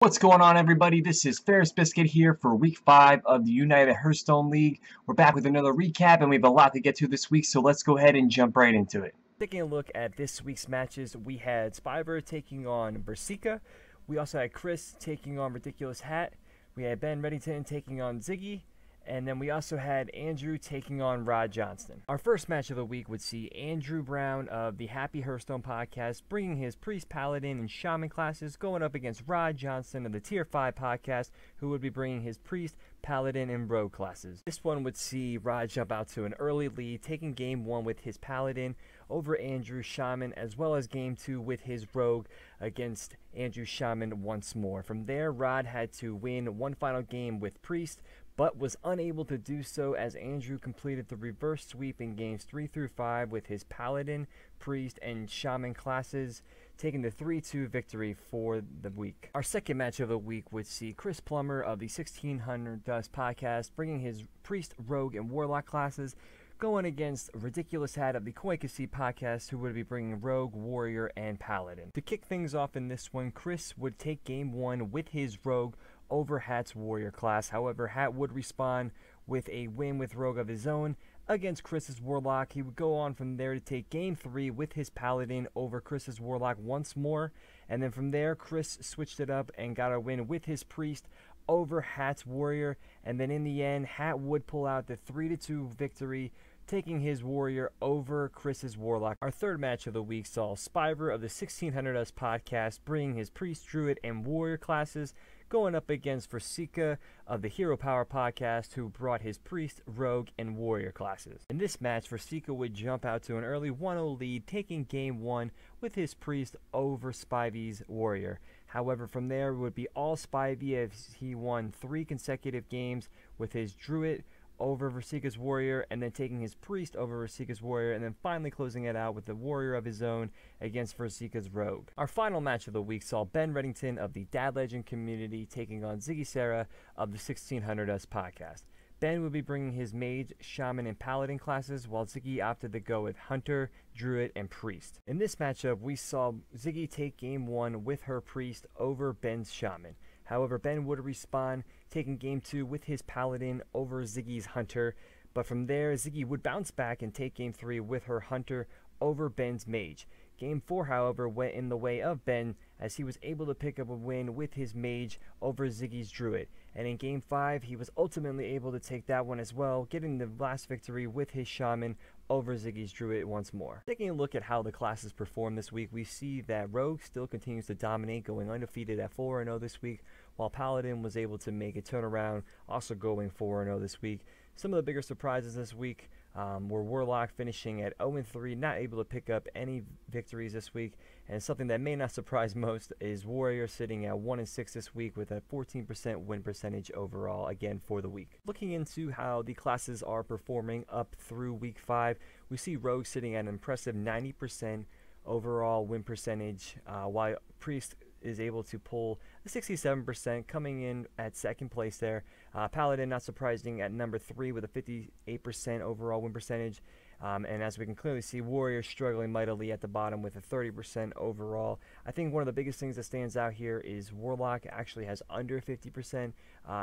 What's going on, everybody? This is Ferris Biscuit here for week 5 of the United Hearthstone League. We're back with another recap, and we have a lot to get to this week, so let's go ahead and jump right into it. Taking a look at this week's matches, we had Spyver taking on Versika. We also had Chris taking on Ridiculous Hat. We had Ben Reddington taking on Ziggy. And then we also had Andrew taking on Rod Johnston. Our first match of the week would see Andrew Brown of the Happy Hearthstone podcast bringing his Priest, Paladin, and Shaman classes, going up against Rod Johnston of the Tier 5 podcast, who would be bringing his Priest, Paladin, and Rogue classes. This one would see Rod jump out to an early lead, taking game 1 with his Paladin over Andrew Shaman, as well as game 2 with his Rogue against Andrew Shaman once more. From there, Rod had to win one final game with Priest, but was unable to do so as Andrew completed the reverse sweep in games 3 through 5 with his Paladin, Priest, and Shaman classes, taking the 3-2 victory for the week. Our second match of the week would see Chris Plummer of the 1600 Dust podcast bringing his Priest, Rogue, and Warlock classes, going against Ridiculous Hat of the Koikasi podcast, who would be bringing Rogue, Warrior, and Paladin. To kick things off in this one, Chris would take game 1 with his Rogue over Hat's Warrior class. However, Hat would respond with a win with Rogue of his own against Chris's Warlock. He would go on from there to take game 3 with his Paladin over Chris's Warlock once more. And then from there, Chris switched it up and got a win with his Priest over Hat's Warrior. And then in the end, Hat would pull out the 3-2 victory, taking his Warrior over Chris's Warlock. Our third match of the week saw Spyver of the 1600 Us podcast bringing his Priest, Druid, and Warrior classes, going up against Versika of the Hero Power podcast, who brought his Priest, Rogue, and Warrior classes. In this match, Versika would jump out to an early 1-0 lead, taking game 1 with his Priest over Spivey's Warrior. However, from there it would be all Spivey as he won 3 consecutive games with his Druid over Versika's Warrior, and then taking his Priest over Versika's Warrior, and then finally closing it out with the Warrior of his own against Versika's Rogue. Our final match of the week saw Ben Reddington of the Dad Legend community taking on Ziggy Sarah of the 1600 Us podcast. Ben would be bringing his Mage, Shaman, and Paladin classes, while Ziggy opted to go with Hunter, Druid, and Priest. In this matchup, we saw Ziggy take game 1 with her Priest over Ben's Shaman. However, Ben would respond, taking game 2 with his Paladin over Ziggy's Hunter. But from there, Ziggy would bounce back and take game 3 with her Hunter over Ben's Mage. Game 4, however, went in the way of Ben, as he was able to pick up a win with his Mage over Ziggy's Druid. And in game 5, he was ultimately able to take that one as well, getting the last victory with his Shaman over Ziggy's Druid once more. Taking a look at how the classes performed this week, we see that Rogue still continues to dominate, going undefeated at 4-0 this week, while Paladin was able to make a turnaround, also going 4-0 this week. Some of the bigger surprises this week were Warlock finishing at 0-3, not able to pick up any victories this week. And something that may not surprise most is Warrior sitting at 1-6 this week with a 14% win percentage overall, again, for the week. Looking into how the classes are performing up through week 5, we see Rogue sitting at an impressive 90% overall win percentage, while Priest is able to pull a 67%, coming in at second place there. Paladin, not surprising, at number 3 with a 58% overall win percentage. And as we can clearly see, Warrior struggling mightily at the bottom with a 30% overall. I think one of the biggest things that stands out here is Warlock actually has under 50%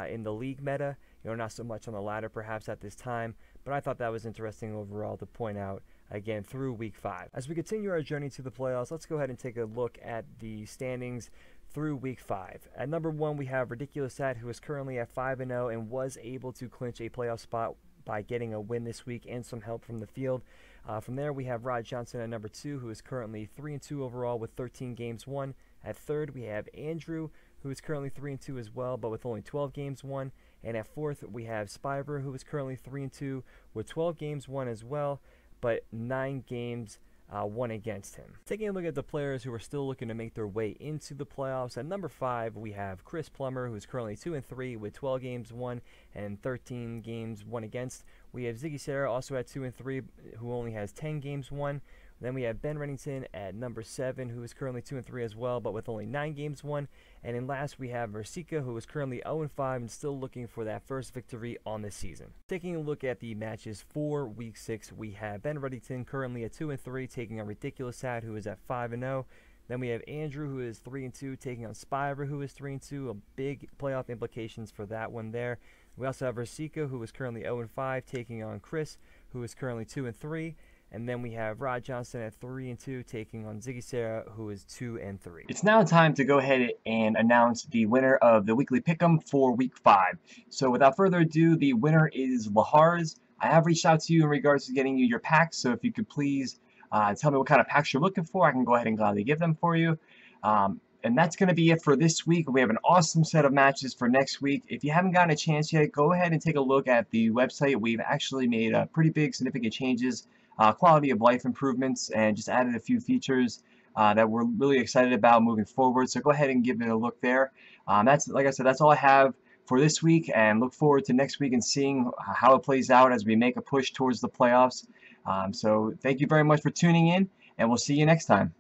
in the league meta. Not so much on the ladder perhaps at this time, but I thought that was interesting overall to point out, again, through week 5. As we continue our journey to the playoffs, let's go ahead and take a look at the standings through week 5. At number 1, we have Ridiculous Hat, who is currently at 5-0 and was able to clinch a playoff spot by getting a win this week and some help from the field. From there, we have Rod Johnson at number 2, who is currently 3-2 overall with 13 games won. At third, we have Andrew, who is currently 3-2 as well, but with only 12 games won. And at fourth, we have Spyver, who is currently 3-2 with 12 games won as well, but 9 games won against him. Taking a look at the players who are still looking to make their way into the playoffs, at number 5, we have Chris Plummer, who is currently 2-3 with 12 games won and 13 games won against. We have Ziggy Sarah, also at 2-3, who only has 10 games won. Then we have Ben Reddington at number 7, who is currently 2-3 as well, but with only 9 games won. And in last, we have Versika, who is currently 0-5 and still looking for that first victory on the season. Taking a look at the matches for Week 6, we have Ben Reddington currently at 2-3, taking on Ridiculous Hat, who is at 5-0. Then we have Andrew, who is 3-2, taking on Spiver, who is 3-2. A big playoff implications for that one there. We also have Versika, who is currently 0-5, taking on Chris, who is currently 2-3. And then we have Rod Johnson at 3-2, taking on Ziggy Sarah, who is 2-3. It's now time to go ahead and announce the winner of the weekly pick'em for week 5. So without further ado, the winner is Lahars. I have reached out to you in regards to getting you your packs, so if you could please tell me what kind of packs you're looking for, I can go ahead and gladly give them for you. And that's going to be it for this week. We have an awesome set of matches for next week. If you haven't gotten a chance yet, go ahead and take a look at the website. We've actually made pretty big, significant changes, quality of life improvements, and just added a few features that we're really excited about moving forward. So go ahead and give it a look there. That's, like I said, that's all I have for this week, and look forward to next week and seeing how it plays out as we make a push towards the playoffs. So thank you very much for tuning in, and we'll see you next time.